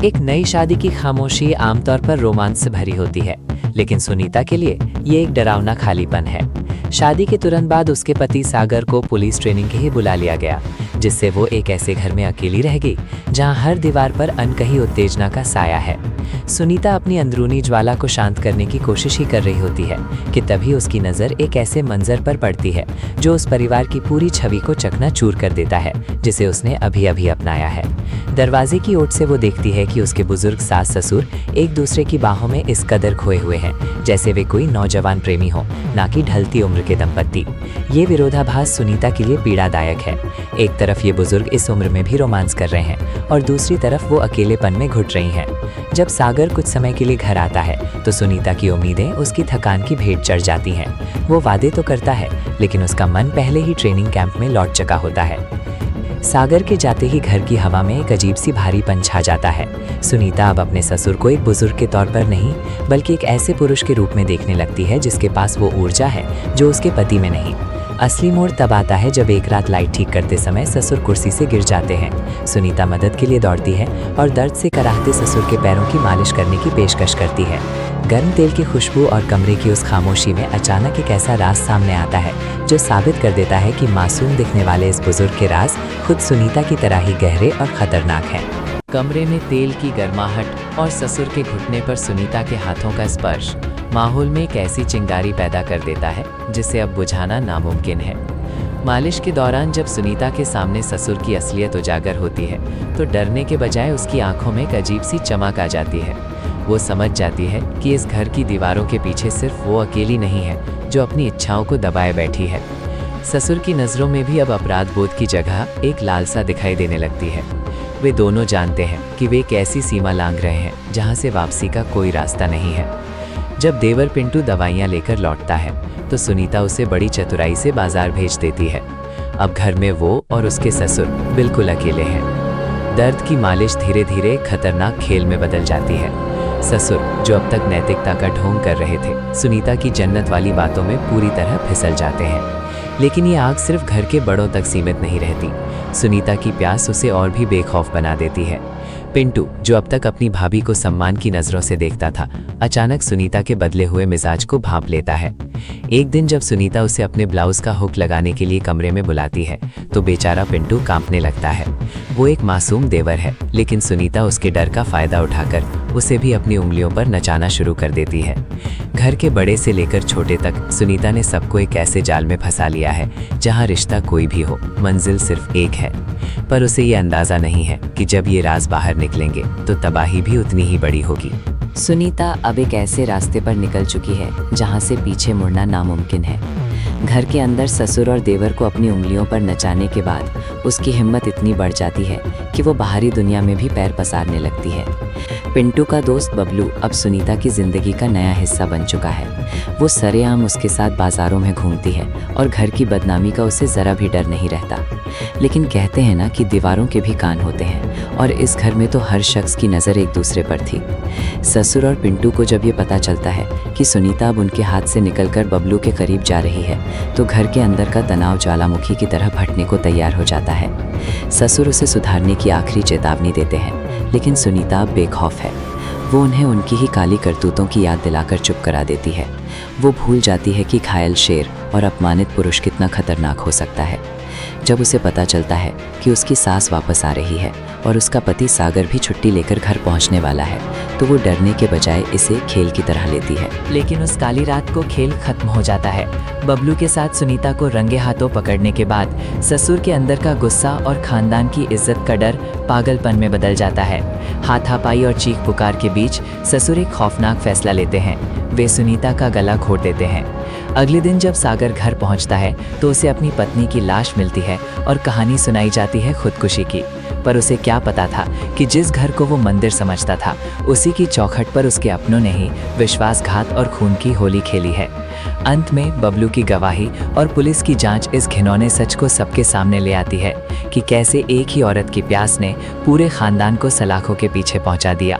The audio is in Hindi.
एक नई शादी की खामोशी आमतौर पर रोमांच से भरी होती है, लेकिन सुनीता के लिए ये एक डरावना खालीपन है। शादी के तुरंत बाद उसके पति सागर को पुलिस ट्रेनिंग के लिए बुला लिया गया, जिससे वो एक ऐसे घर में अकेली रह गई जहां हर दीवार पर अनकही उत्तेजना का साया है। सुनीता अपनी अंदरूनी ज्वाला को शांत करने की कोशिश ही कर रही होती है कि तभी उसकी नज़र एक ऐसे मंजर पर पड़ती है जो उस परिवार की पूरी छवि को चकनाचूर कर देता है, जिसे उसने अभी अभी अपनाया है। दरवाजे की ओट से वो देखती है कि उसके बुजुर्ग सास ससुर एक दूसरे की बाहों में इस कदर खोए हुए हैं जैसे वे कोई नौजवान प्रेमी हो, ना कि ढलती उम्र के दंपत्ति। ये विरोधाभास सुनीता के लिए पीड़ादायक है। एक तरफ ये बुजुर्ग इस उम्र में भी रोमांस कर रहे हैं और दूसरी तरफ वो अकेलेपन में घुट रही हैं। जब सागर कुछ समय के लिए घर आता है तो सुनीता की उम्मीदें उसकी थकान की भेंट चढ़ जाती हैं। वो वादे तो करता है, लेकिन उसका मन पहले ही ट्रेनिंग कैंप में लौट चुका होता है। सागर के जाते ही घर की हवा में एक अजीब सी भारीपन छा जाता है। सुनीता अब अपने ससुर को एक बुजुर्ग के तौर पर नहीं, बल्कि एक ऐसे पुरुष के रूप में देखने लगती है जिसके पास वो ऊर्जा है जो उसके पति में नहीं। असली मोड़ तब आता है जब एक रात लाइट ठीक करते समय ससुर कुर्सी से गिर जाते हैं। सुनीता मदद के लिए दौड़ती है और दर्द से कराहते ससुर के पैरों की मालिश करने की पेशकश करती है। गर्म तेल की खुशबू और कमरे की उस खामोशी में अचानक एक ऐसा राज सामने आता है जो साबित कर देता है कि मासूम दिखने वाले इस बुजुर्ग के राज खुद सुनीता की तरह ही गहरे और खतरनाक हैं। कमरे में तेल की गर्माहट और ससुर के घुटने पर सुनीता के हाथों का स्पर्श माहौल में एक ऐसी चिंगारी पैदा कर देता है जिसे अब बुझाना नामुमकिन है। मालिश के दौरान जब सुनीता के सामने ससुर की असलियत उजागर होती है तो डरने के बजाय उसकी आंखों में एक अजीब सी चमक आ जाती है। वो समझ जाती है कि इस घर की दीवारों के पीछे सिर्फ वो अकेली नहीं है जो अपनी इच्छाओं को दबाए बैठी है। ससुर की नज़रों में भी अब अपराध बोध की जगह एक लालसा दिखाई देने लगती है। वे दोनों जानते हैं कि वे एक ऐसी सीमा लांघ रहे हैं जहां से वापसी का कोई रास्ता नहीं है। जब देवर पिंटू दवाइयां लेकर लौटता है तो सुनीता उसे बड़ी चतुराई से बाजार भेज देती है। अब घर में वो और उसके ससुर बिल्कुल अकेले हैं। दर्द की मालिश धीरे धीरे खतरनाक खेल में बदल जाती है। ससुर जो अब तक नैतिकता का ढोंग कर रहे थे, सुनीता की जन्नत वाली बातों में पूरी तरह फिसल जाते हैं। लेकिन ये आग सिर्फ घर के बड़ों तक सीमित नहीं रहती। सुनीता की प्यास उसे और भी बेखौफ बना देती है। पिंटू जो अब तक अपनी भाभी को सम्मान की नज़रों से देखता था, अचानक सुनीता के बदले हुए मिजाज को भांप लेता है। एक दिन जब सुनीता उसे अपने ब्लाउज का हुक लगाने के लिए कमरे में बुलाती है तो बेचारा पिंटू कांपने लगता है। वो एक मासूम देवर है, लेकिन सुनीता उसके डर का फायदा उठाकर उसे भी अपनी उंगलियों पर नचाना शुरू कर देती है। घर के बड़े से लेकर छोटे तक सुनीता ने सबको एक ऐसे जाल में फंसा लिया है जहां रिश्ता कोई भी हो, मंजिल सिर्फ एक है। पर उसे ये अंदाजा नहीं है कि जब ये राज बाहर निकलेंगे तो तबाही भी उतनी ही बड़ी होगी। सुनीता अब एक ऐसे रास्ते पर निकल चुकी है जहां से पीछे मुड़ना नामुमकिन है। घर के अंदर ससुर और देवर को अपनी उंगलियों पर नचाने के बाद उसकी हिम्मत इतनी बढ़ जाती है कि वो बाहरी दुनिया में भी पैर पसारने लगती है। पिंटू का दोस्त बबलू अब सुनीता की जिंदगी का नया हिस्सा बन चुका है। वो सरेआम उसके साथ बाजारों में घूमती है और घर की बदनामी का उसे ज़रा भी डर नहीं रहता। लेकिन कहते हैं ना कि दीवारों के भी कान होते हैं, और इस घर में तो हर शख्स की नज़र एक दूसरे पर थी। ससुर और पिंटू को जब ये पता चलता है कि सुनीता अब उनके हाथ से निकलकर बबलू के करीब जा रही है तो घर के अंदर का तनाव ज्वालामुखी की तरह फटने को तैयार हो जाता है। ससुर उसे सुधारने की आखिरी चेतावनी देते हैं, लेकिन सुनीता अब बेखौफ है। वो उन्हें उनकी ही काली करतूतों की याद दिलाकर चुप करा देती है। वो भूल जाती है कि घायल शेर और अपमानित पुरुष कितना खतरनाक हो सकता है। जब उसे पता चलता है कि उसकी सास वापस आ रही है और उसका पति सागर भी छुट्टी लेकर घर पहुंचने वाला है तो वो डरने के बजाय इसे खेल की तरह लेती है। लेकिन उस काली रात को खेल खत्म हो जाता है। बबलू के साथ सुनीता को रंगे हाथों पकड़ने के बाद ससुर के अंदर का गुस्सा और खानदान की इज्जत का डर पागलपन में बदल जाता है। हाथापाई और चीख पुकार के बीच ससुर एक खौफनाक फैसला लेते हैं। वे सुनीता का गला घोट देते हैं। अगले दिन जब सागर घर पहुंचता है तो उसे अपनी पत्नी की लाश मिलती है और कहानी सुनाई जाती है खुदकुशी की। पर उसे क्या पता था कि जिस घर को वो मंदिर समझता था, उसी की चौखट पर उसके अपनों ने ही विश्वासघात और खून की होली खेली है। अंत में बबलू की गवाही और पुलिस की जांच इस घिनौने सच को सबके सामने ले आती है कि कैसे एक ही औरत की प्यास ने पूरे खानदान को सलाखों के पीछे पहुंचा दिया।